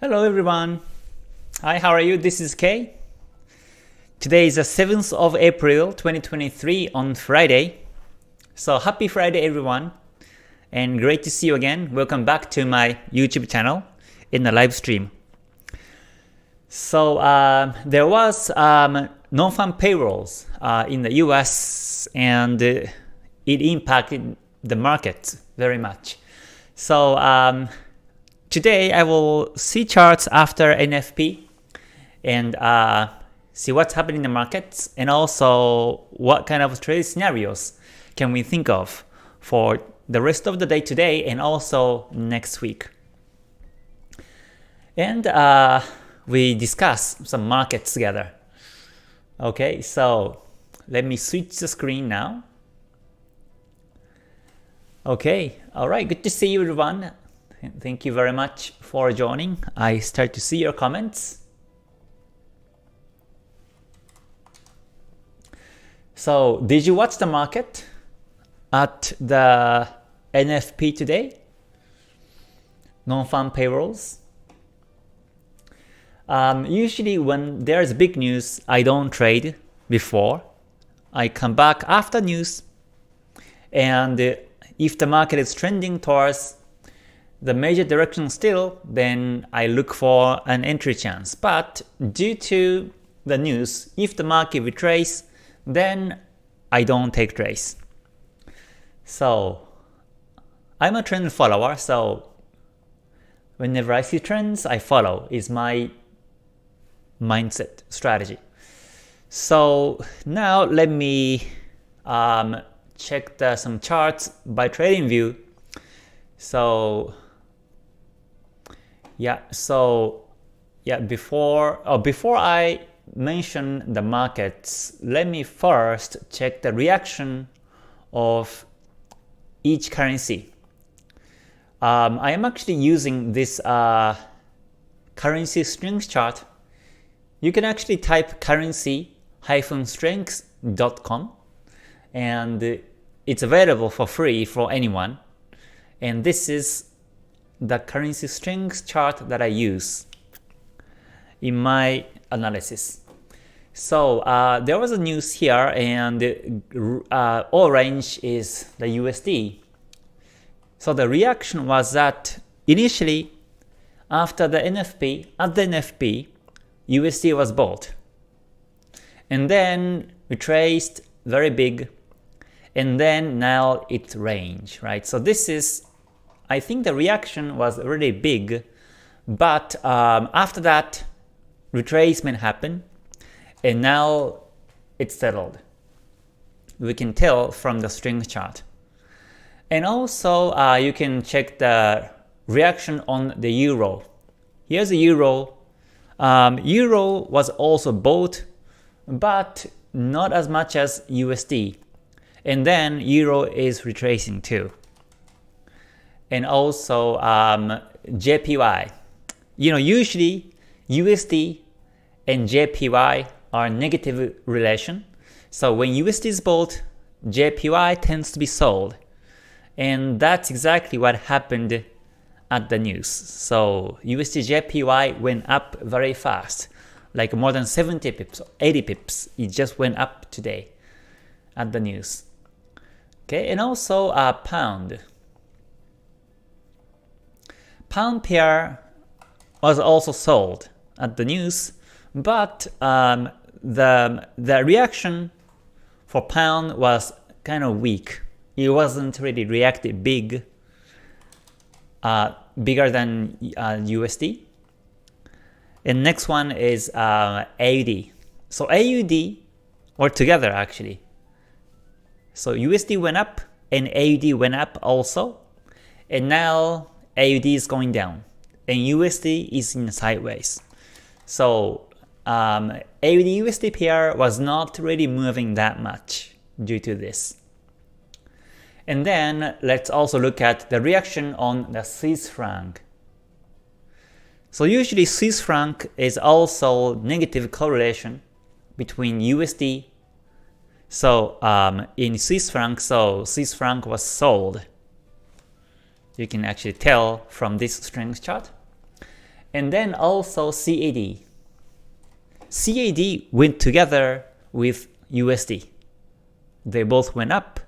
Hello everyone. Hi, how are you? This is Kei. Today is the 7th of April 2023 on Friday. So happy Friday everyone. And great to see you again. Welcome back to my YouTube channel in the live stream. So there was non-farm payrolls in the US and it impacted the market very much. So today I will see charts after NFP and see what's happening in the markets and also what kind of trade scenarios can we think of for the rest of the day today and also next week. And we discuss some markets together. Okay, so let me switch the screen now. Okay, alright, good to see you everyone. Thank you very much for joining. I start to see your comments. So, did you watch the market at the NFP today? Non-farm payrolls. Usually when there's big news, I don't trade before. I come back after news, and if the market is trending towards the major direction still, then I look for an entry chance. But due to the news, if the market retraces, then I don't take trades. So I'm a trend follower, so whenever I see trends, I follow is my mindset strategy. So now let me check some charts by trading view. So before I mention the markets, let me first check the reaction of each currency. I am actually using this currency strength chart. You can actually type currency-strengths.com and it's available for free for anyone. And this is the currency strength chart that I use in my analysis. So there was a news here, and orange is the USD. So the reaction was that initially after the NFP, at the NFP, USD was bought. And then retraced very big, and then now it's range, right? So this is, I think the reaction was really big, but after that retracement happened and now it's settled. We can tell from the string chart. And also you can check the reaction on the euro. Here's the euro. Euro was also bought, but not as much as USD. And then euro is retracing too. And also JPY. Usually USD and JPY are negative relation. So when USD is bought, JPY tends to be sold. And that's exactly what happened at the news. So USD JPY went up very fast, like more than 70 pips, 80 pips. It just went up today at the news. Okay, and also pound. Pound pair was also sold at the news, but the reaction for pound was kind of weak. It wasn't really reacted bigger than USD. And next one is AUD. So AUD, or together actually. So USD went up and AUD went up also, and now AUD is going down and USD is in sideways. So AUD USD pair was not really moving that much due to this. And then let's also look at the reaction on the Swiss franc. So usually Swiss franc is also negative correlation between USD. So in Swiss franc, so Swiss franc was sold. You can actually tell from this strength chart. And then also CAD. CAD went together with USD. They both went up.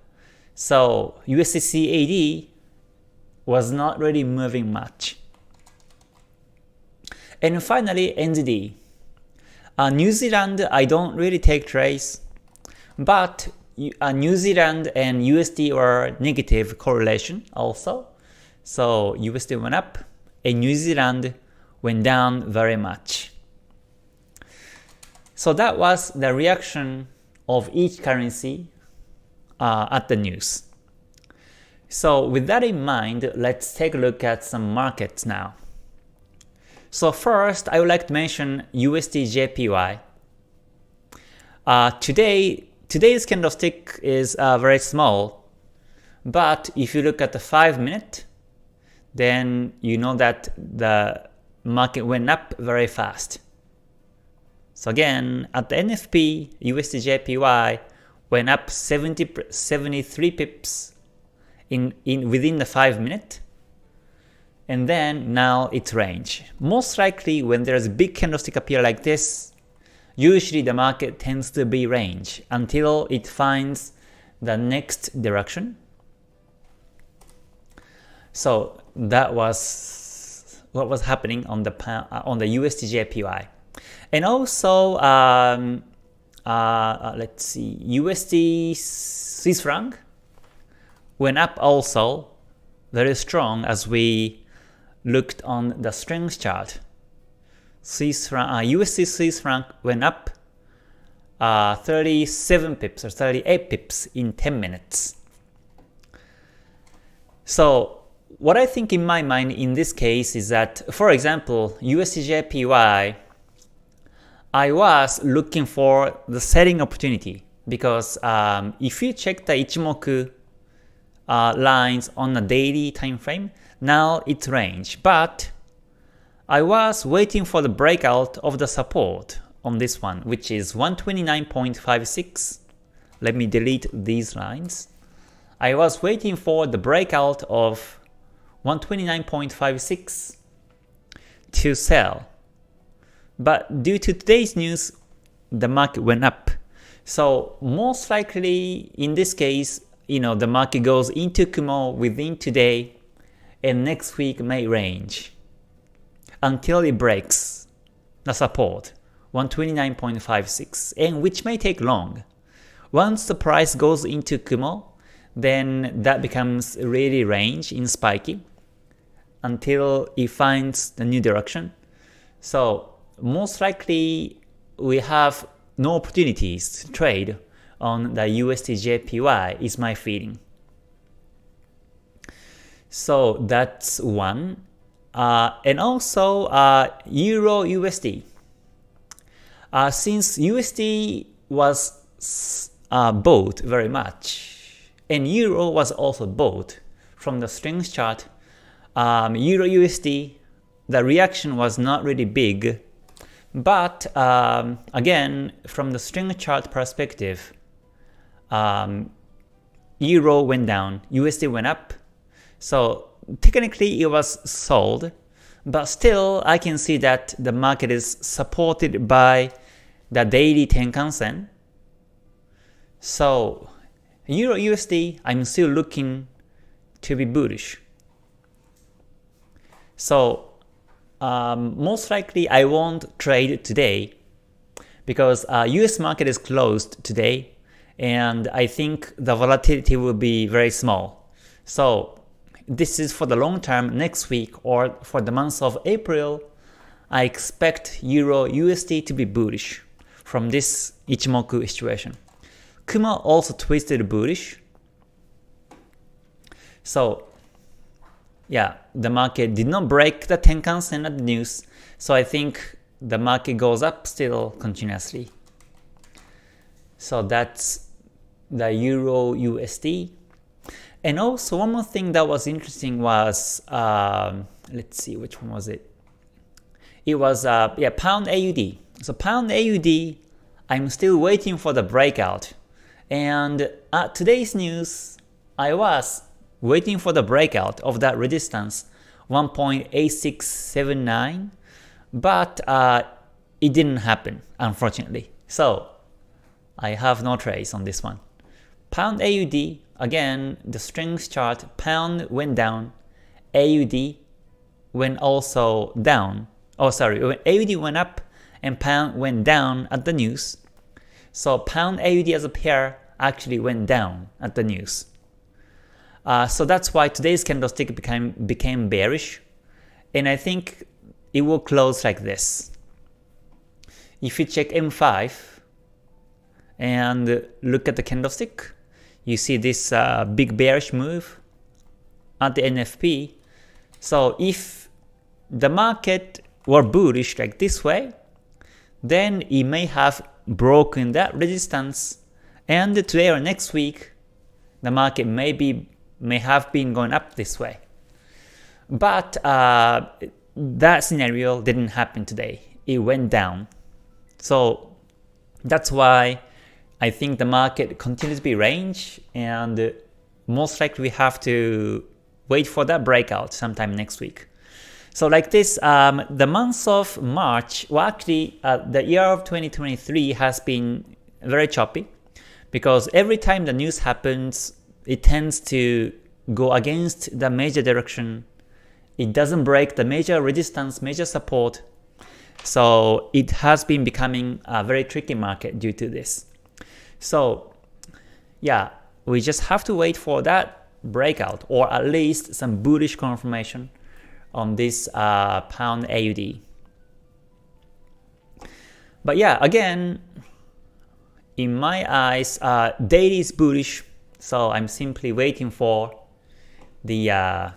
So USD CAD was not really moving much. And finally, NZD. New Zealand, I don't really take trades, but New Zealand and USD were negative correlation also. So USD went up and New Zealand went down very much. So that was the reaction of each currency at the news. So with that in mind, let's take a look at some markets now. So first, I would like to mention USDJPY. Today's candlestick is very small, but if you look at the 5-minute, then you know that the market went up very fast. So again, at the NFP, USDJPY went up 73 pips within the 5-minute. And then now it's range. Most likely when there's a big candlestick appear like this, usually the market tends to be range until it finds the next direction. So that was what was happening on the USDJPY. And also let's see, USD Swiss franc went up also very strong as we looked on the strength chart. USD Swiss franc went up 37 pips or 38 pips in 10 minutes. So what I think in my mind in this case is that, for example, USDJPY, I was looking for the selling opportunity because if you check the Ichimoku lines on a daily time frame, now it's range, but I was waiting for the breakout of the support on this one, which is 129.56. Let me delete these lines. I was waiting for the breakout of 129.56 to sell. But due to today's news, the market went up. So most likely in this case, the market goes into Kumo within today and next week may range until it breaks the support 129.56, and which may take long. Once the price goes into Kumo, then that becomes really range in spiky until it finds the new direction. So most likely we have no opportunities to trade on the USDJPY is my feeling. So that's one. And also Euro USD. Since USD was bought very much, and Euro was also bought from the strength chart, Euro USD, the reaction was not really big. But again, from the strength chart perspective, Euro went down, USD went up. So technically it was sold, but still I can see that the market is supported by the daily Tenkan-sen. So Euro USD, I'm still looking to be bullish. So most likely I won't trade today because US market is closed today, and I think the volatility will be very small. So this is for the long term next week or for the month of April. I expect Euro USD to be bullish from this Ichimoku situation. Kumo also twisted bullish. So yeah, the market did not break the Tenkan-sen at the news, so I think the market goes up still continuously. So that's the Euro USD. And also one more thing that was interesting was, let's see, which one was it? It was Pound AUD. So Pound AUD, I'm still waiting for the breakout. And at today's news, I was waiting for the breakout of that resistance 1.8679. but it didn't happen, unfortunately. So I have no trades on this one. Pound AUD, again, the strength chart, pound went down, AUD went also down. Oh, sorry, AUD went up and pound went down at the news. So pound AUD as a pair actually went down at the news. So that's why today's candlestick became bearish, and I think it will close like this. If you check M5 and look at the candlestick, you see this big bearish move at the NFP. So if the market were bullish like this way, then it may have broken that resistance, and today or next week the market may have been going up this way. But that scenario didn't happen today. It went down. So that's why I think the market continues to be range, and most likely we have to wait for that breakout sometime next week. So like this, the month of March, well actually the year of 2023 has been very choppy, because every time the news happens, it tends to go against the major direction. It doesn't break the major resistance, major support. So it has been becoming a very tricky market due to this. So yeah, we just have to wait for that breakout, or at least some bullish confirmation on this pound AUD. But yeah, again, in my eyes, daily is bullish, so I'm simply waiting for the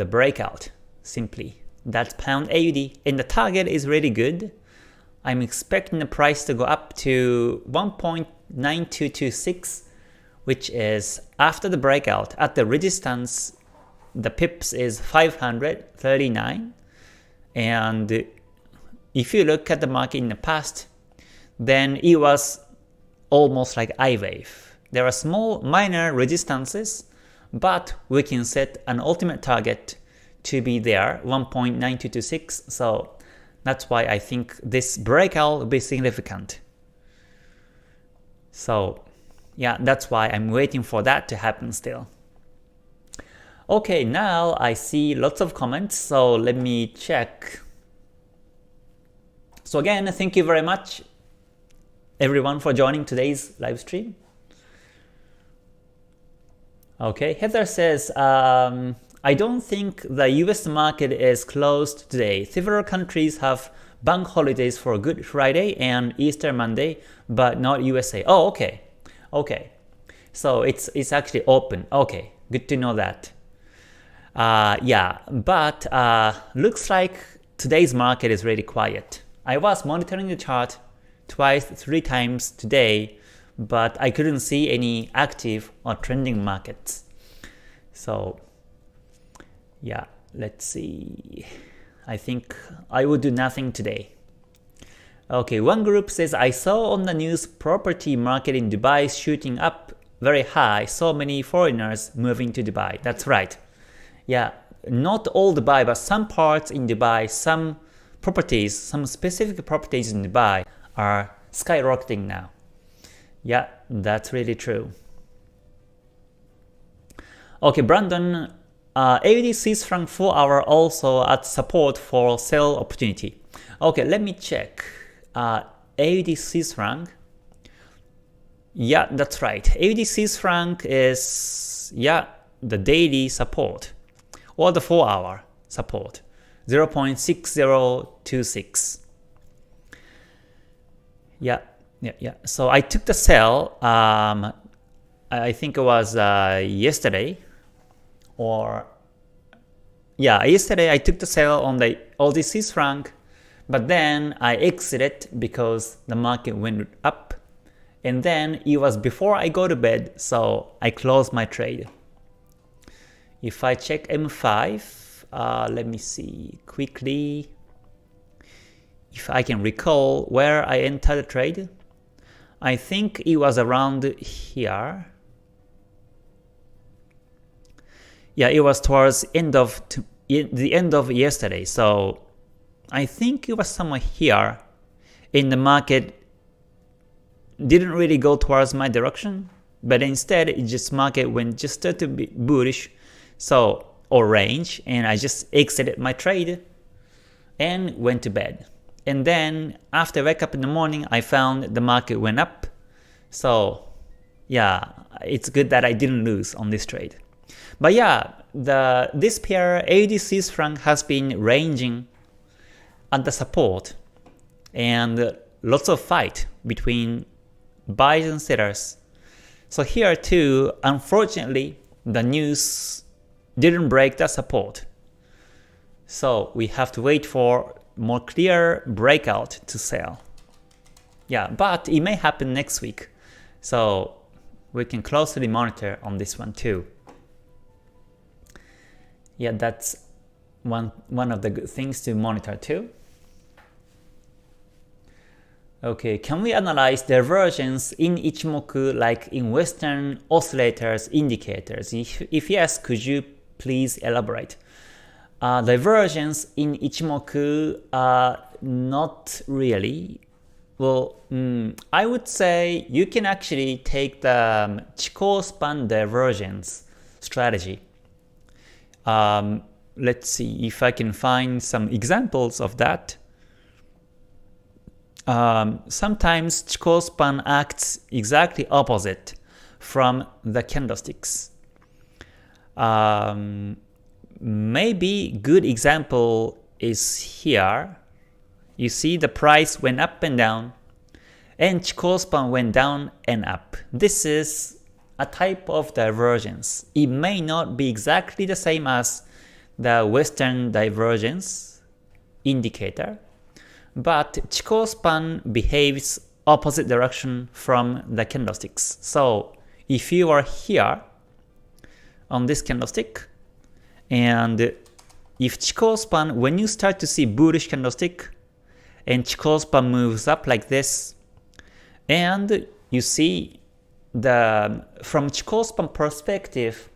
breakout. Simply, that's pound AUD, and the target is really good. I'm expecting the price to go up to 1.9226, which is after the breakout. At the resistance, the pips is 539, and if you look at the market in the past, then it was almost like I wave. There are small minor resistances, but we can set an ultimate target to be there, 1.9226. So that's why I think this breakout will be significant. So yeah, that's why I'm waiting for that to happen still. Okay, now I see lots of comments, so let me check. So again, thank you very much everyone for joining today's live stream. Okay, Heather says, I don't think the US market is closed today. Several countries have bank holidays for Good Friday and Easter Monday, but not USA. Oh, okay. Okay. So it's actually open. Okay, good to know that. Yeah, but looks like today's market is really quiet. I was monitoring the chart twice, 3 times today, but I couldn't see any active or trending markets. So yeah, let's see. I think I will do nothing today. Okay, one group says, I saw on the news property market in Dubai shooting up very high, so many foreigners moving to Dubai. That's right. Yeah, not all Dubai, but some parts in Dubai, some properties, some specific properties in Dubai are skyrocketing now. Yeah, that's really true. Okay, Brandon, AUD Swiss franc 4 hour also at support for sell opportunity. Okay, let me check. AUD Swiss franc. Yeah, that's right. AUD Swiss franc is, yeah, the daily support or the 4 hour support, 0.6026. Yeah. So I took the sell. I think it was yesterday, or yeah, yesterday I took the sell on the AUD Swiss franc, but then I exited because the market went up, and then it was before I go to bed, so I closed my trade. If I check M5, let me see quickly if I can recall where I entered the trade. I think it was around here. Yeah, it was towards end of the end of yesterday. So I think it was somewhere here in the market didn't really go towards my direction, but instead it just market went just started to be bullish, so or range, and I just exited my trade and went to bed. And then after I wake up in the morning, I found the market went up. So yeah, it's good that I didn't lose on this trade. But yeah, this pair AUD Swiss franc has been ranging at the support, and lots of fight between buyers and sellers. So here too, unfortunately, the news didn't break the support. So we have to wait for more clear breakout to sell. Yeah, but it may happen next week. So we can closely monitor on this one too. Yeah, that's one of the good things to monitor too. Okay, can we analyze divergence in Ichimoku like in Western oscillators indicators? If yes, could you please elaborate? Divergence in Ichimoku, not really. Well, I would say you can actually take the Chikou span divergence strategy. Let's see if I can find some examples of that. Sometimes Chikou span acts exactly opposite from the candlesticks. Maybe good example is here. You see the price went up and down, and Chikou span went down and up. This is a type of divergence. It may not be exactly the same as the Western divergence indicator, but Chikou span behaves opposite direction from the candlesticks. So if you are here on this candlestick, and if Chikou span, when you start to see bullish candlestick, and Chikou span moves up like this, and you see from Chikou span perspective,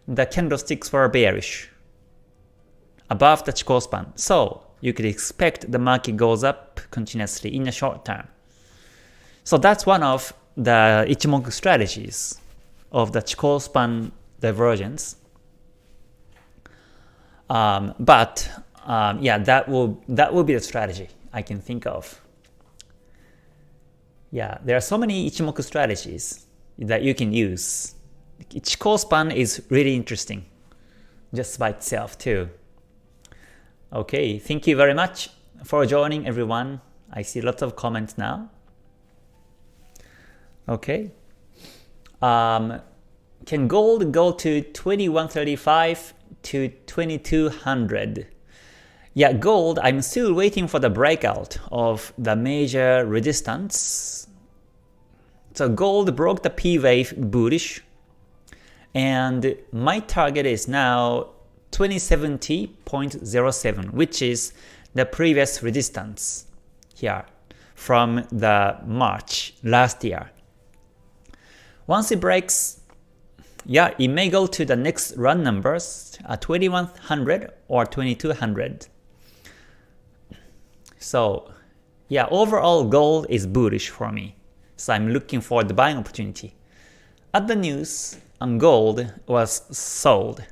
the candlesticks were bearish above the Chikou span. So you could expect the market goes up continuously in the short term. So that's one of the Ichimoku strategies of the Chikou span divergence. Yeah, that will be the strategy I can think of. Yeah, there are so many Ichimoku strategies that you can use. Chikou span is really interesting just by itself too. Okay, thank you very much for joining everyone. I see lots of comments now. Okay. Can gold go to 2135 to 2200? Yeah, gold, I'm still waiting for the breakout of the major resistance. So gold broke the P wave bullish, and my target is now 2070.07, which is the previous resistance here from the March last year. Once it breaks, yeah, it may go to the next run numbers, 2100 or 2200. So yeah, overall gold is bullish for me. So I'm looking for the buying opportunity. At the news, gold was sold.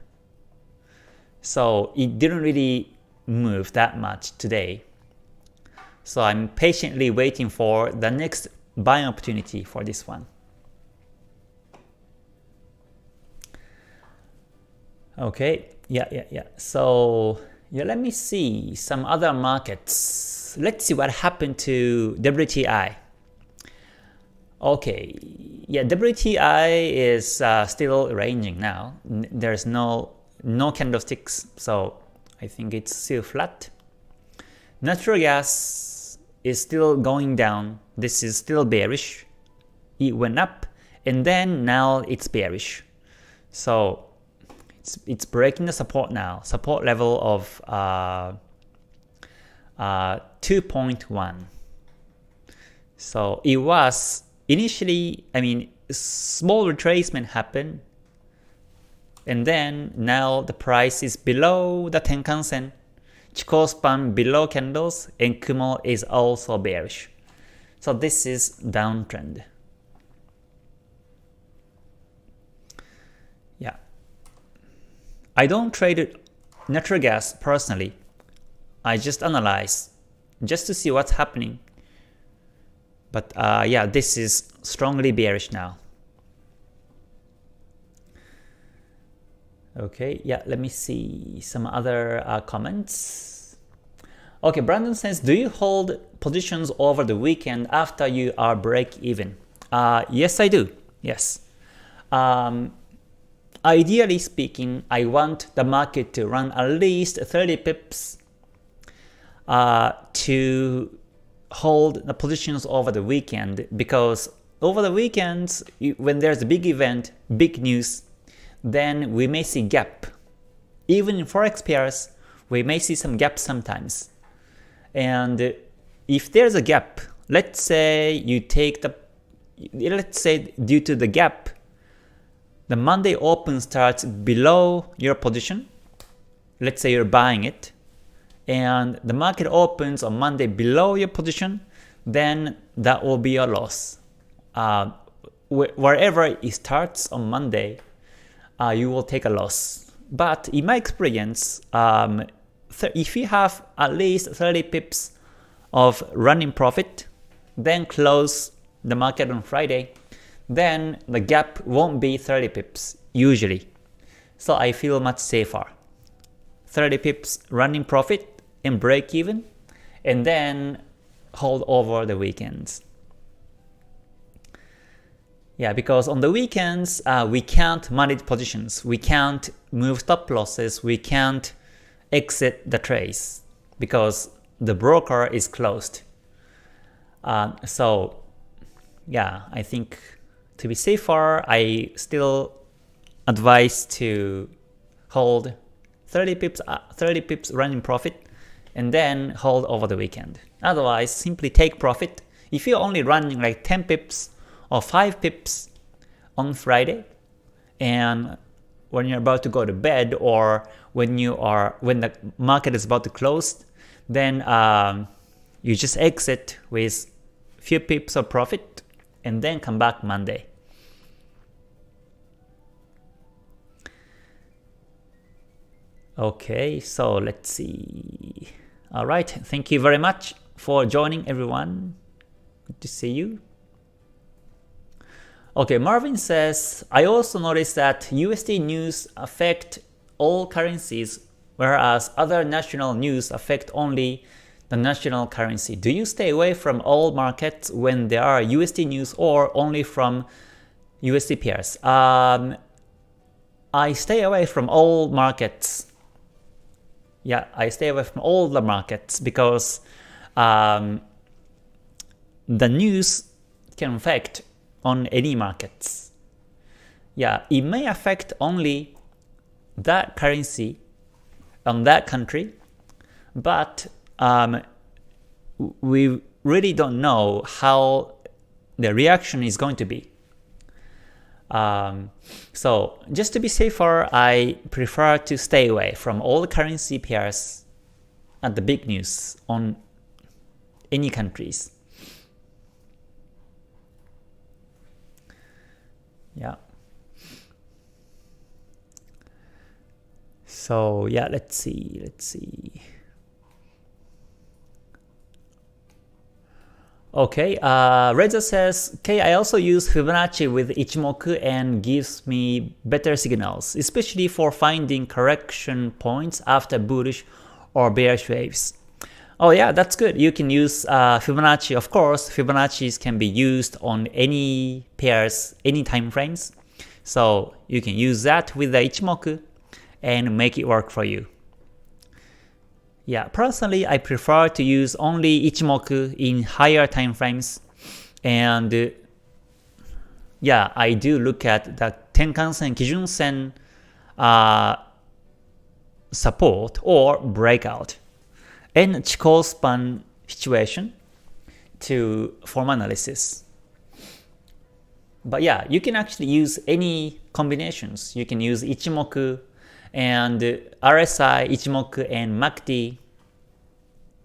So it didn't really move that much today. So I'm patiently waiting for the next buying opportunity for this one. Okay, yeah. So yeah, let me see some other markets. Let's see what happened to WTI. Okay, yeah, WTI is still ranging now. There's no candlesticks, so I think it's still flat. Natural gas is still going down. This is still bearish. It went up, and then now it's bearish. So it's breaking the support now. Support level of 2.1. So it was initially, small retracement happened and then now the price is below the Tenkan-sen, Chikou span below candles, and Kumo is also bearish. So this is downtrend. Yeah. I don't trade natural gas personally. I just analyze just to see what's happening. But yeah, this is strongly bearish now. Okay, yeah, let me see some other comments. Okay, Brandon says, do you hold positions over the weekend after you are break even? Yes, I do. Yes. Ideally speaking, I want the market to run at least 30 pips to hold the positions over the weekend, because over the weekends, when there's a big event, big news, then we may see gap. Even in Forex pairs, we may see some gap sometimes. And if there's a gap, let's say due to the gap, the Monday open starts below your position. Let's say you're buying it, and the market opens on Monday below your position, then that will be a loss. Wherever it starts on Monday, you will take a loss. But in my experience, if you have at least 30 pips of running profit, then close the market on Friday, then the gap won't be 30 pips usually. So I feel much safer. 30 pips running profit and break even, and then hold over the weekends. Yeah, because on the weekends, we can't manage positions, we can't move stop losses, we can't exit the trades because the broker is closed. So yeah, I think to be safer, I still advise to hold 30 pips running profit and then hold over the weekend. Otherwise, simply take profit. If you're only running like 10 pips or 5 pips on Friday, and when you're about to go to bed or when the market is about to close, then you just exit with few pips of profit and then come back Monday. Okay, so let's see. Alright, thank you very much for joining, everyone. Good to see you. Okay, Marvin says, I also noticed that USD news affect all currencies, whereas other national news affect only the national currency. Do you stay away from all markets when there are USD news, or only from USD pairs? I stay away from all markets. Yeah, I stay away from all the markets because the news can affect on any markets. Yeah, it may affect only that currency on that country, but we really don't know how the reaction is going to be. So just to be safer, I prefer to stay away from all the currency pairs at the big news on any countries. Yeah. So yeah, let's see. Okay, Reza says, K, I also use Fibonacci with Ichimoku and gives me better signals, especially for finding correction points after bullish or bearish waves. Oh yeah, that's good. You can use Fibonacci. Of course, Fibonacci's can be used on any pairs, any time frames. So you can use that with the Ichimoku and make it work for you. Yeah, personally, I prefer to use only Ichimoku in higher time frames, and yeah, I do look at the Tenkan-sen, Kijun-sen support or breakout and Chikou span situation to form analysis. But yeah, you can actually use any combinations. You can use Ichimoku and RSI, Ichimoku and MACD.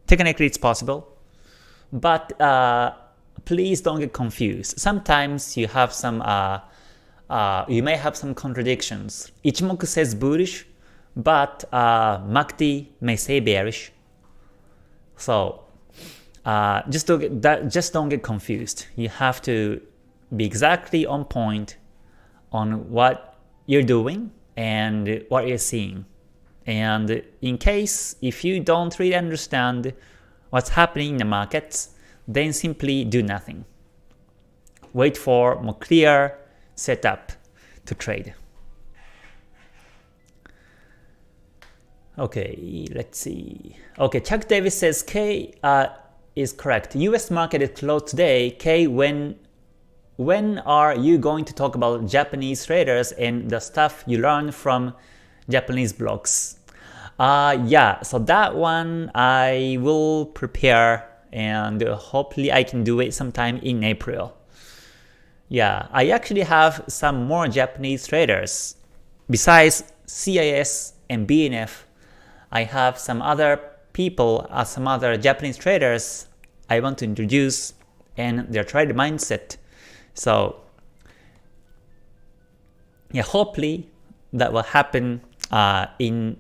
Technically it's possible, but please don't get confused. Sometimes you have some, you may have some contradictions. Ichimoku says bullish, but MACD may say bearish. So just don't get confused. You have to be exactly on point on what you're doing and what you're seeing. And in case if you don't really understand what's happening in the markets, then simply do nothing. Wait for more clear setup to trade. Okay, let's see. Okay, Chuck Davis says K is correct. US market is closed today. K, when are you going to talk about Japanese traders and the stuff you learned from Japanese blogs? Yeah, so that one I will prepare and hopefully I can do it sometime in April. Yeah, I actually have some more Japanese traders. Besides CIS and BNF, I have some other people, some other Japanese traders I want to introduce and their trade mindset. So yeah, hopefully that will happen in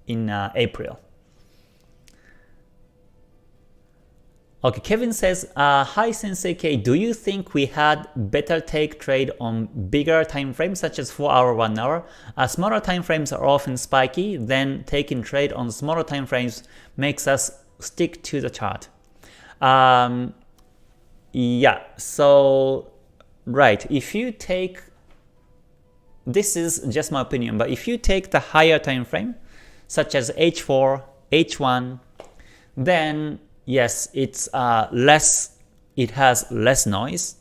April. Okay, Kevin says, hi Sensei K, do you think we had better take trade on bigger time frames such as 4 hour, 1 hour? Smaller time frames are often spiky, then taking trade on smaller time frames makes us stick to the chart. Yeah, so right, if you take, this is just my opinion, but if you take the higher time frame such as H4, H1, then yes, it's it has less noise,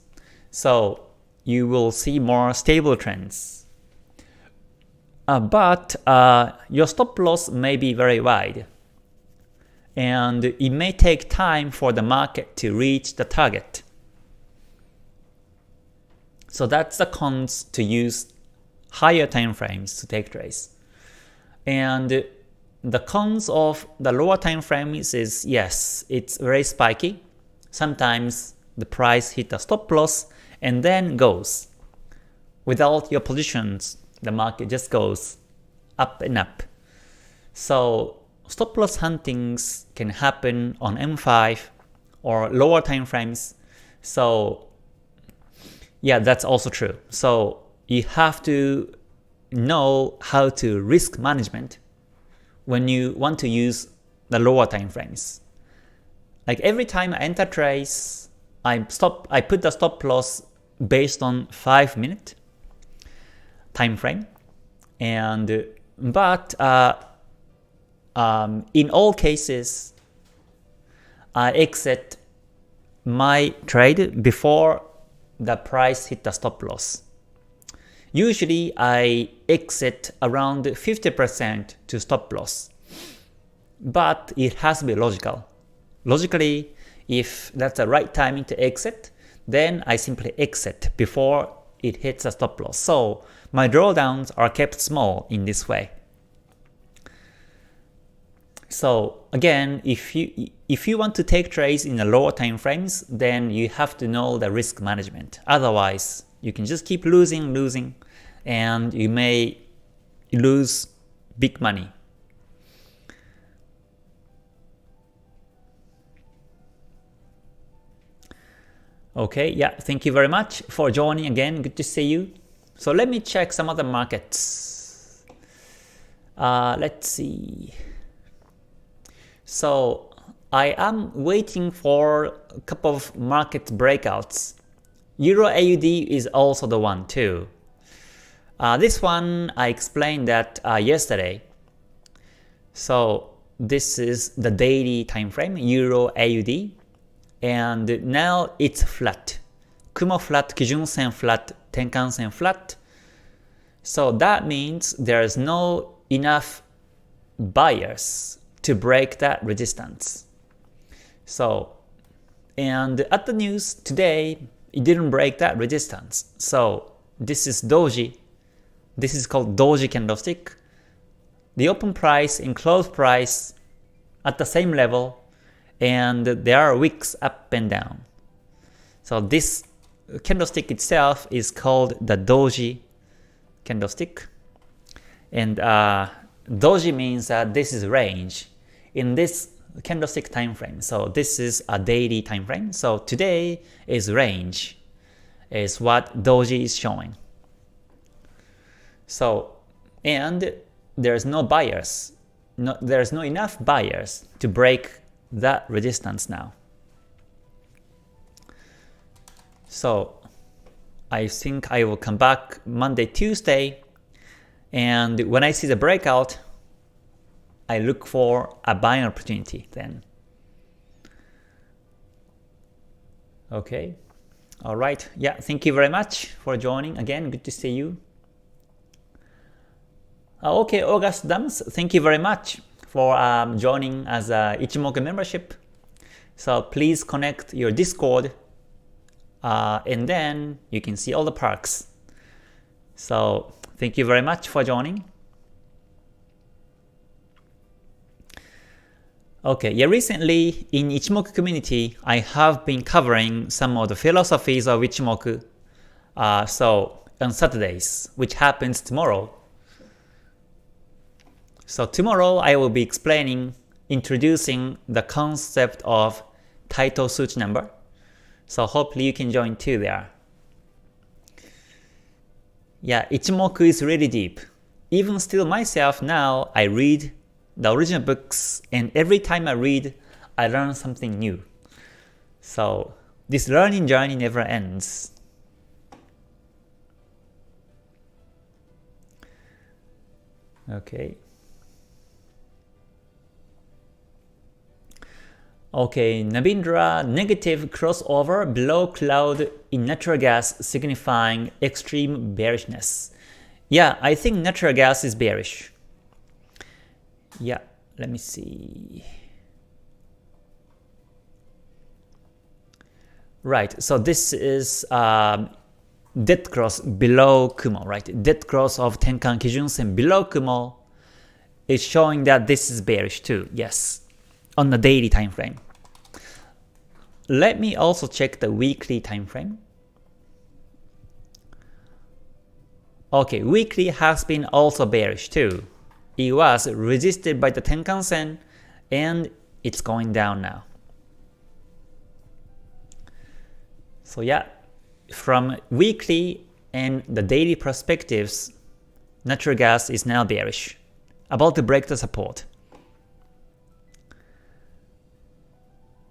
so you will see more stable trends. But your stop loss may be very wide, and it may take time for the market to reach the target. So that's the cons to use higher time frames to take trades. And the cons of the lower time frames is, yes, it's very spiky. Sometimes the price hit a stop loss and then goes. Without your positions, the market just goes up and up. So stop loss huntings can happen on M5 or lower time frames. So yeah, that's also true. So you have to know how to risk management when you want to use the lower time frames. Like every time I enter trades, I put the stop loss based on 5-minute time frame, and but in all cases, I exit my trade before the price hit the stop loss. Usually I exit around 50% to stop loss, but it has to be logical. Logically, if that's the right timing to exit, then I simply exit before it hits a stop loss. So my drawdowns are kept small in this way. So again, if you want to take trades in the lower time frames, then you have to know the risk management. Otherwise, you can just keep losing, and you may lose big money. Okay, yeah, thank you very much for joining again. Good to see you. So let me check some other markets. Let's see. So I am waiting for a couple of market breakouts. Euro AUD is also the one too. This one I explained that yesterday. So this is the daily time frame, Euro AUD, and now it's flat. Kumo flat, Kijun Sen flat, Tenkan Sen flat. So that means there's no enough buyers to break that resistance. So, and at the news today, it didn't break that resistance. So this is doji. This is called doji candlestick. The open price and close price at the same level, and there are wicks up and down. So this candlestick itself is called the doji candlestick. And doji means that this is range in this candlestick time frame. So this is a daily time frame. So today is range, is what doji is showing. So, and there's no buyers. There's no enough buyers to break that resistance now. So I think I will come back Monday, Tuesday, and when I see the breakout, I look for a buying opportunity then. Okay. All right. Yeah, thank you very much for joining. Again, good to see you. Okay, August Dams, thank you very much for joining as a Ichimoku membership. So please connect your Discord, and then you can see all the perks. So thank you very much for joining. Okay, yeah, recently in Ichimoku community, I have been covering some of the philosophies of Ichimoku. So on Saturdays, which happens tomorrow. So tomorrow I will be introducing the concept of title suit number. So hopefully you can join too there. Yeah, Ichimoku is really deep. Even still myself now, I read the original books, and every time I read, I learn something new. So this learning journey never ends. Okay. Okay, Navindra, negative crossover below cloud in natural gas signifying extreme bearishness. Yeah, I think natural gas is bearish. Yeah, let me see. Right, so this is dead cross below Kumo, right? Dead cross of Tenkan Kijun-sen below Kumo is showing that this is bearish too, yes, on the daily time frame. Let me also check the weekly time frame. Okay, weekly has been also bearish too. It was resisted by the Tenkan-sen and it's going down now. So yeah, from weekly and the daily perspectives, natural gas is now bearish, about to break the support.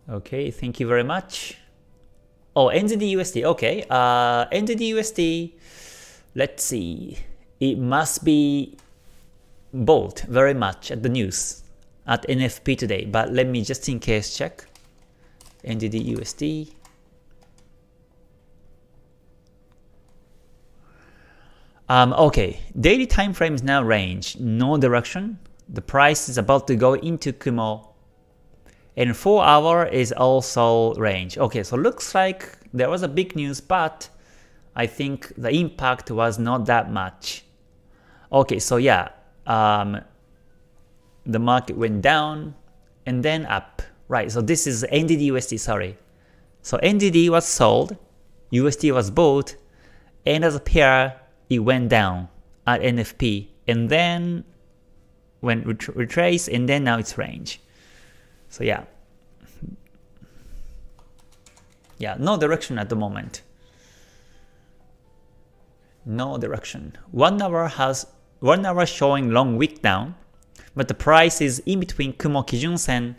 Okay, thank you very much. Oh, NZD-USD, okay. NZD-USD, let's see. It must be bought very much at the news at NFP today, but let me just in case check. NZD-USD. Okay, daily time frame is now range, no direction. The price is about to go into Kumo. And 4 hour is also range. Okay, so looks like there was a big news, but I think the impact was not that much. Okay, so yeah, the market went down and then up. Right, so this is NZD-USD, sorry. So NZD was sold, USD was bought, and as a pair, it went down at NFP, and then went retrace, and then now it's range. So yeah, no direction at the moment. No direction. 1 hour showing long wick down, but the price is in between Kumo Kijun-sen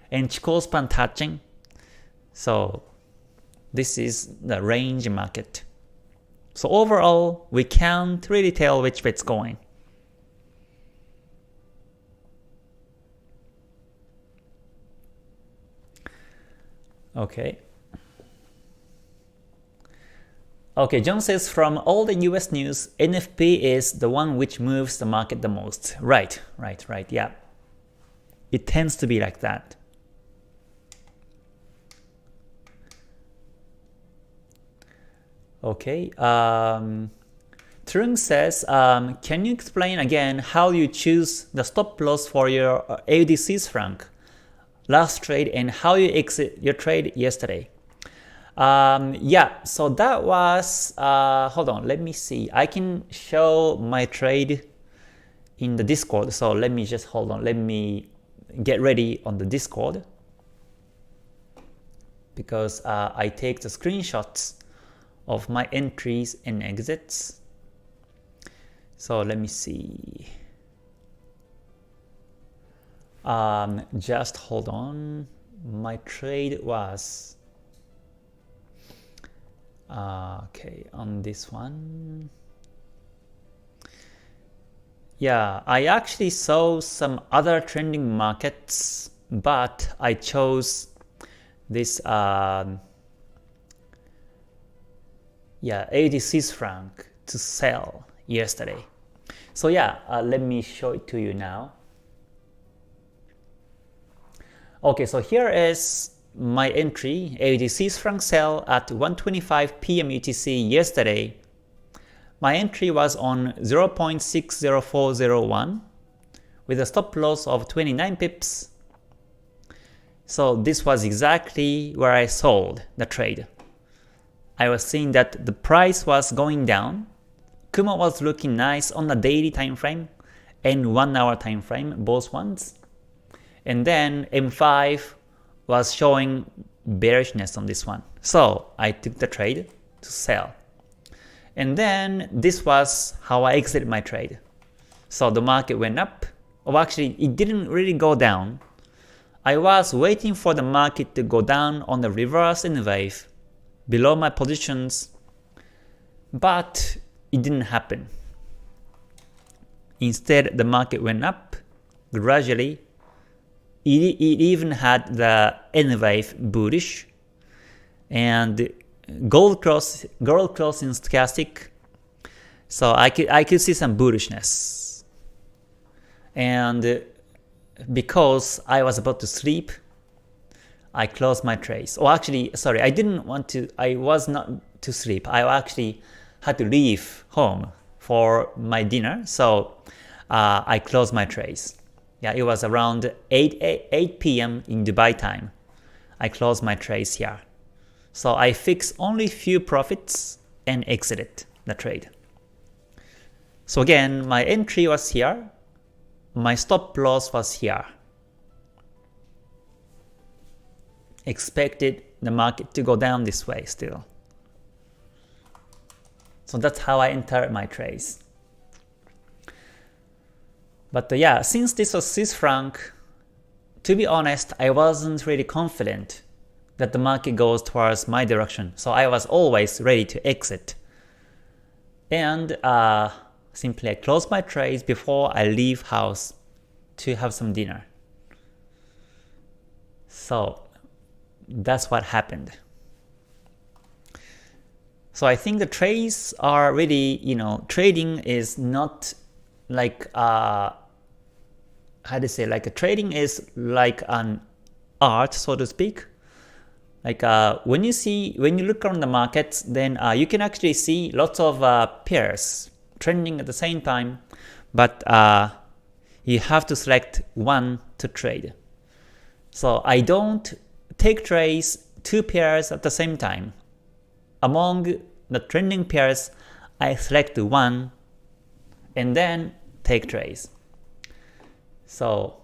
and Chikou span touching. So this is the range market. So overall, we can't really tell which way it's going. Okay. Okay, John says from all the US news, NFP is the one which moves the market the most. Right, yeah. It tends to be like that. Okay. Trung says, can you explain again how you choose the stop loss for your AUD Swiss franc last trade and how you exit your trade yesterday? Yeah, so that was, hold on, let me see. I can show my trade in the Discord. So let me just hold on. Let me get ready on the Discord because I take the screenshots of my entries and exits. So let me see. Just hold on. My trade was okay on this one. Yeah, I actually saw some other trending markets, but I chose this AUD Swiss franc to sell yesterday. So yeah, let me show it to you now. Okay, so here is my entry, AUD Swiss franc sell at 1:25 p.m. UTC yesterday. My entry was on 0.60401 with a stop loss of 29 pips. So this was exactly where I sold the trade. I was seeing that the price was going down. Kumo was looking nice on the daily time frame and 1 hour time frame, both ones. And then M5 was showing bearishness on this one. So I took the trade to sell. And then this was how I exited my trade. So the market went up. Oh, actually, it didn't really go down. I was waiting for the market to go down on the reverse N wave below my positions, but it didn't happen. Instead, the market went up gradually. It even had the N wave bullish, and gold cross in stochastic, so I could see some bullishness. And because I was about to sleep, I closed my trades. Oh, actually, sorry, I was not to sleep. I actually had to leave home for my dinner, so I closed my trades. Yeah, it was around 8 p.m. in Dubai time. I closed my trades here. So I fixed only few profits and exited the trade. So again, my entry was here. My stop loss was here. Expected the market to go down this way still. So that's how I entered my trades. But yeah, since this was Swiss franc, to be honest, I wasn't really confident that the market goes towards my direction. So I was always ready to exit. And simply I close my trades before I leave house to have some dinner. So that's what happened. So I think the trades are really, trading is not like, how to say, like trading is like an art, so to speak. Like when you look around the markets, then you can actually see lots of pairs trending at the same time, but you have to select one to trade. So I don't take trades 2 pairs at the same time. Among the trending pairs, I select one and then take trades. So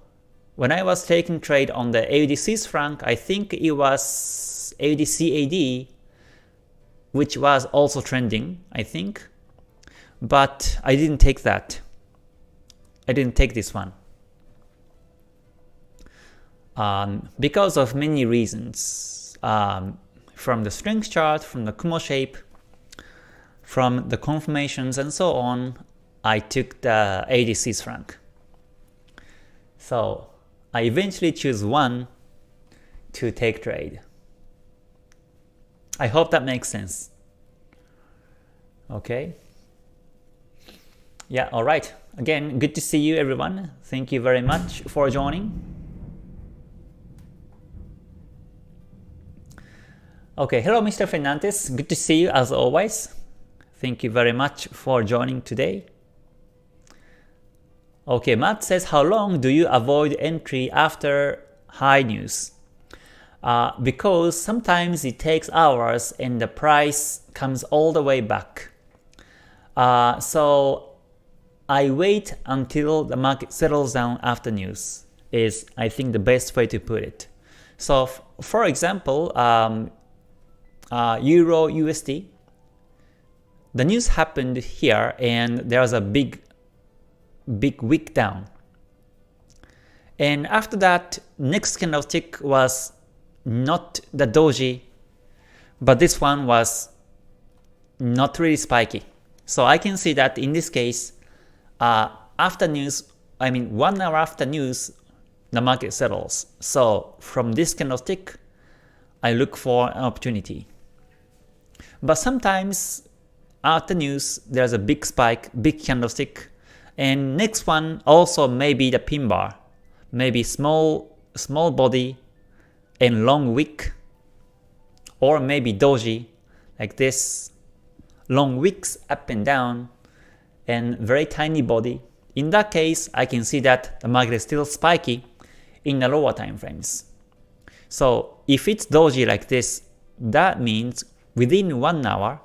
when I was taking trade on the AUD Swiss franc, I think it was AUD CAD, which was also trending, I think. But I didn't take that. I didn't take this one. Because of many reasons. From the strength chart, from the Kumo shape, from the confirmations and so on, I took the AUD Swiss franc. So I eventually choose one to take trade. I hope that makes sense. Okay. Yeah, alright. Again, good to see you everyone. Thank you very much for joining. Okay, hello Mr. Fernandez. Good to see you as always. Thank you very much for joining today. Okay, Matt says, how long do you avoid entry after high news? Because sometimes it takes hours and the price comes all the way back. So I wait until the market settles down after news is, I think, the best way to put it. So for example, Euro USD, the news happened here and there was a big wick down. And after that, next candlestick was not the doji, but this one was not really spiky. So I can see that in this case, after news, 1 hour after news, the market settles. So from this candlestick, I look for an opportunity. But sometimes after news, there's a big spike, big candlestick, and next one also maybe the pin bar, maybe small body and long wick, or maybe doji like this, long wicks up and down and very tiny body. In that case, I can see that the market is still spiky in the lower time frames. So if it's doji like this, that means within 1 hour,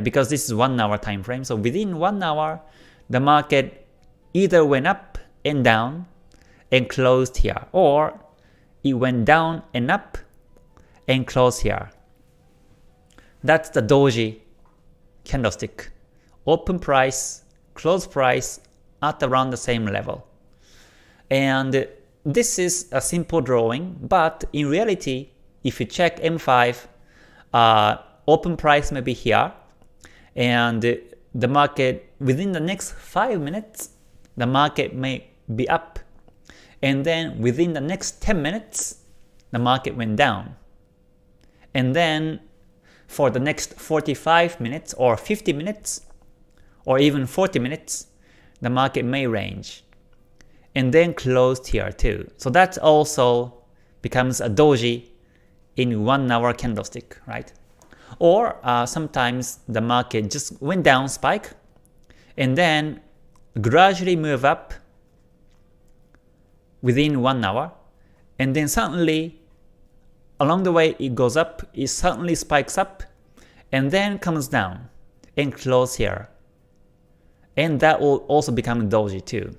because this is 1 hour time frame, so within 1 hour, the market either went up and down and closed here, or it went down and up and closed here. That's the doji candlestick. Open price, close price at around the same level. And this is a simple drawing, but in reality, if you check M5, open price may be here, and the market within the next 5 minutes, the market may be up, and then within the next 10 minutes, the market went down. And then for the next 45 minutes or 50 minutes or even 40 minutes, the market may range and then closed here too. So that also becomes a doji in 1 hour candlestick, right? Or sometimes the market just went down, spike, and then gradually move up within 1 hour, and then suddenly along the way it goes up, it suddenly spikes up, and then comes down and close here. And that will also become doji too.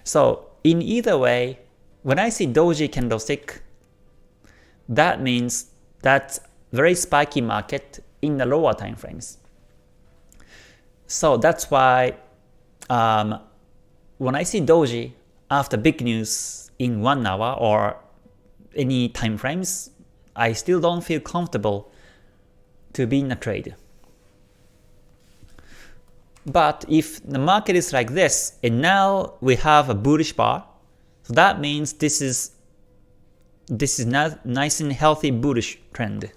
So in either way, when I see doji candlestick, that means that's very spiky market in the lower time frames. So that's why when I see doji after big news in 1 hour or any time frames, I still don't feel comfortable to be in a trade. But if the market is like this, and now we have a bullish bar, so that means this is not nice and healthy bullish trend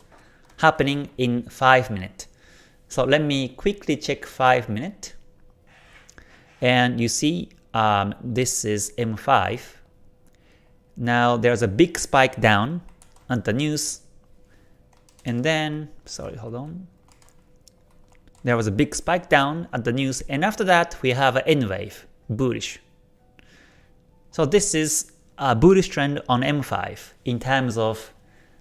happening in 5 minutes. So let me quickly check 5 minutes. And you see this is M5. Now there's a big spike down on the news. And then, there was a big spike down at the news, and after that we have an N wave, bullish. So this is a bullish trend on M5 in terms of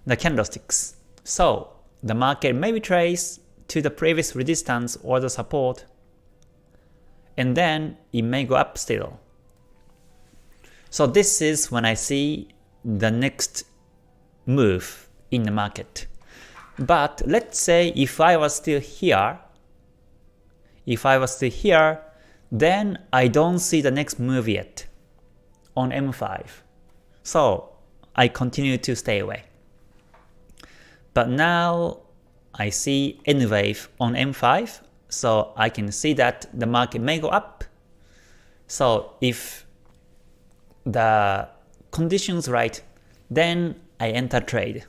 the candlesticks. So the market may retrace to the previous resistance or the support, and then it may go up still. So this is when I see the next move in the market. But let's say if I was still here, then I don't see the next move yet on M5. So I continue to stay away. But now I see N wave on M5, so I can see that the market may go up. So if the conditions right, then I enter trade.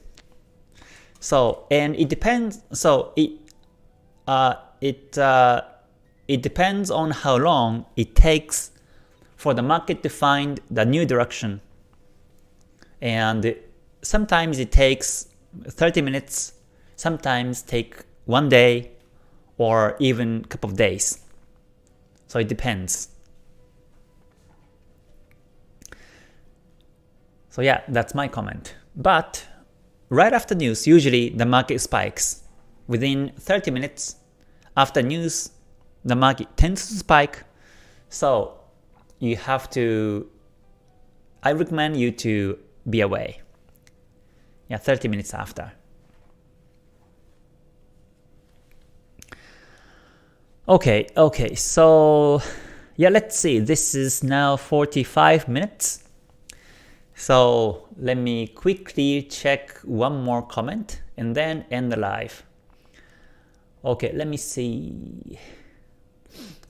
So and it depends. So it depends on how long it takes for the market to find the new direction. And sometimes it takes 30 minutes, sometimes take 1 day or even a couple of days. So it depends. So yeah, that's my comment. But right after news, usually the market spikes. Within 30 minutes after news, the market tends to spike. So you have to, I recommend you to be away. Yeah, 30 minutes after. Okay, so yeah, let's see. This is now 45 minutes. So let me quickly check one more comment and then end the live. Okay, let me see.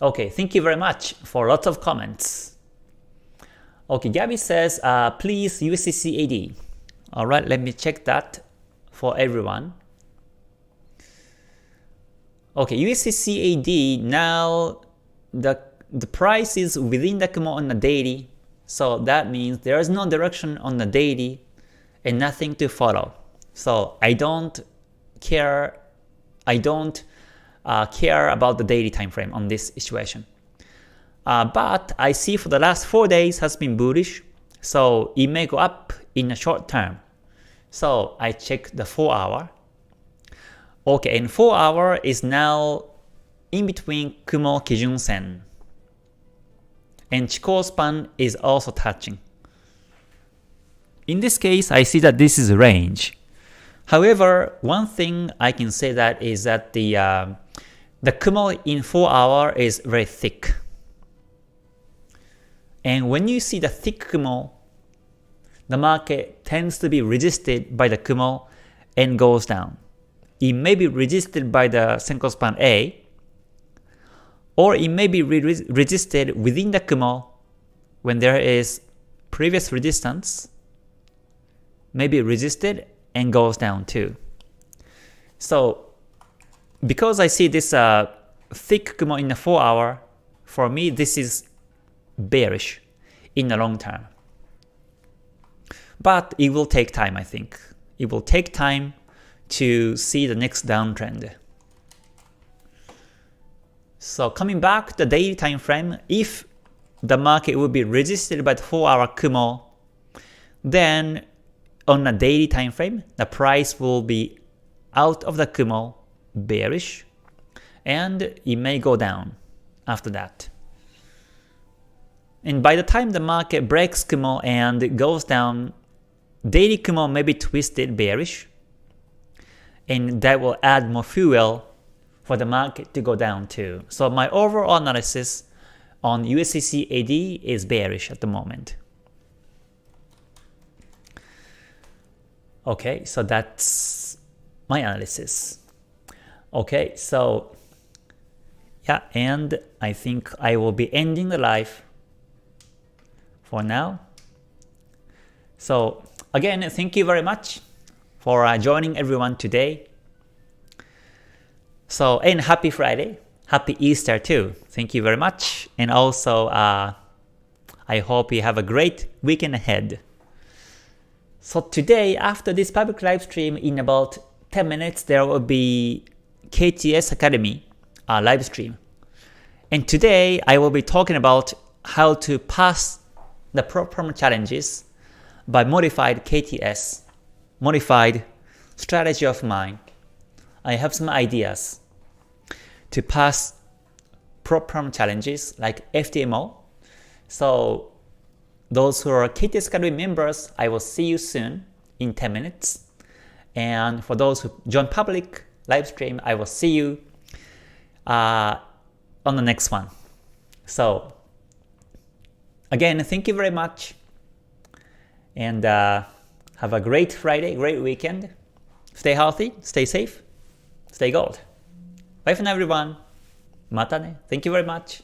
Okay, thank you very much for lots of comments. Okay, Gabby says, please USDCAD. Alright, let me check that for everyone. Okay, USDCAD, now the price is within the Kumo on the daily. So that means there is no direction on the daily and nothing to follow. So I don't care about the daily time frame on this situation. But I see for the last 4 days has been bullish, so it may go up in the short term. So I check the 4 hour. Okay, and 4 hour is now in between Kumo Kijun Sen. And Chikou span is also touching. In this case, I see that this is a range. However, one thing I can say that is that the Kumo in 4 hour is very thick. And when you see the thick Kumo, the market tends to be resisted by the Kumo and goes down. It may be resisted by the Senko span A, or it may be resisted within the Kumo when there is previous resistance, maybe resisted and goes down too. So because I see this thick Kumo in the 4 hour, for me this is bearish in the long term. But it will take time, I think. It will take time to see the next downtrend. So coming back to the daily time frame, if the market will be resisted by the 4 hour Kumo, then on a daily time frame, the price will be out of the Kumo, bearish, and it may go down after that. And by the time the market breaks Kumo and goes down, daily Kumo may be twisted bearish, and that will add more fuel for the market to go down too. So my overall analysis on USDCAD is bearish at the moment. Okay, so that's my analysis. Okay, so yeah, and I think I will be ending the live for now. So again, thank you very much for joining everyone today. So, and happy Friday, happy Easter too. Thank you very much. And also, I hope you have a great weekend ahead. So today, after this public live stream, in about 10 minutes, there will be KTS Academy live stream. And today, I will be talking about how to pass the problem challenges by modified KTS, modified strategy of mine. I have some ideas to pass problem challenges like FTMO. So those who are KTS Academy members, I will see you soon in 10 minutes. And for those who join public live stream, I will see you on the next one. So again, thank you very much. And have a great Friday, great weekend. Stay healthy, stay safe, stay gold. Bye for now everyone. Mata ne. Thank you very much.